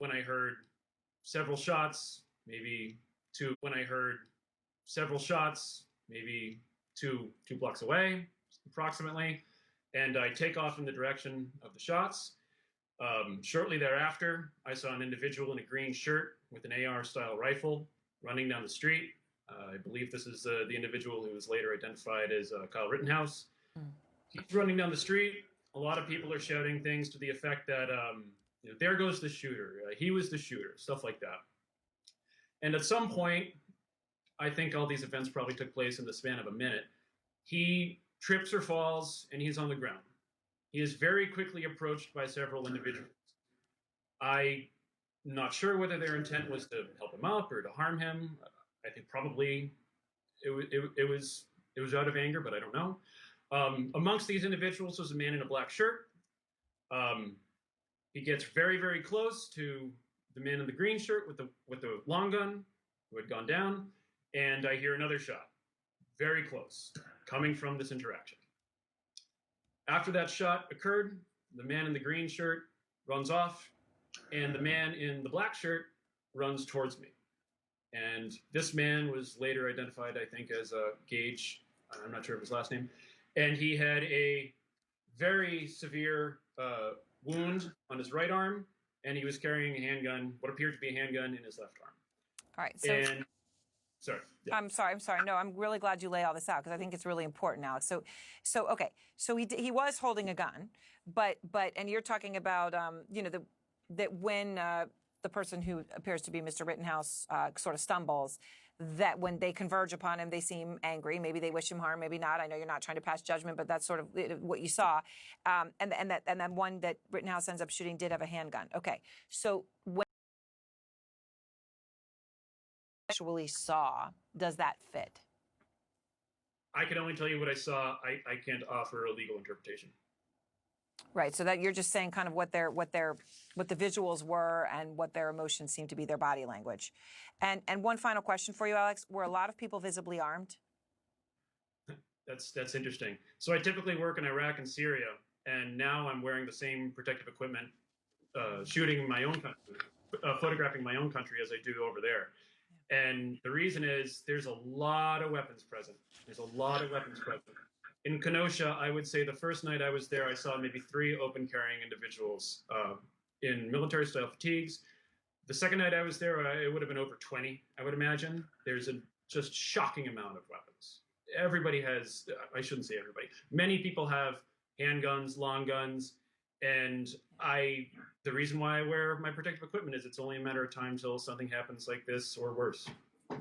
when I heard several shots, maybe two, when I heard several shots, maybe two blocks away, approximately, and I take off in the direction of the shots. Shortly thereafter, I saw an individual in a green shirt with an AR-style rifle running down the street. I believe this is the individual who was later identified as Kyle Rittenhouse. Mm. He's running down the street. A lot of people are shouting things to the effect that, there goes the shooter. He was the shooter, stuff like that. And at some point, I think all these events probably took place in the span of a minute, he trips or falls and he's on the ground. He is very quickly approached by several individuals. I'm not sure whether their intent was to help him up or to harm him. I think probably it was out of anger, but I don't know. Amongst these individuals was a man in a black shirt. He gets very, very close to the man in the green shirt with the long gun who had gone down, and I hear another shot, very close, coming from this interaction. After that shot occurred, the man in the green shirt runs off, and the man in the black shirt runs towards me. And this man was later identified, I think, as Gage. I'm not sure of his last name. And he had a very severe wound on his right arm, and he was carrying a handgun, what appeared to be a handgun, in his left arm. All right. So, and sorry. Yeah. I'm sorry. No, I'm really glad you lay all this out because I think it's really important, Alex. So okay. So he was holding a gun, but and you're talking about that when the person who appears to be Mr. Rittenhouse sort of stumbles, that when they converge upon him, they seem angry. Maybe they wish him harm, maybe not. I know you're not trying to pass judgment, but that's sort of what you saw. And then one that Rittenhouse ends up shooting did have a handgun. Okay, so when you actually saw, does that fit? I can only tell you what I saw. I can't offer a legal interpretation. Right. So that you're just saying kind of what the visuals were and what their emotions seem to be, their body language. And one final question for you, Alex. Were a lot of people visibly armed? That's interesting. So I typically work in Iraq and Syria, and now I'm wearing the same protective equipment, shooting my own country, photographing my own country as I do over there. And the reason is there's a lot of weapons present. In Kenosha, I would say the first night I was there, I saw maybe 3 open-carrying individuals in military-style fatigues. The second night I was there, it would have been over 20, I would imagine. There's a just shocking amount of weapons. Everybody has, I shouldn't say everybody, many people have handguns, long guns, and the reason why I wear my protective equipment is it's only a matter of time till something happens like this or worse.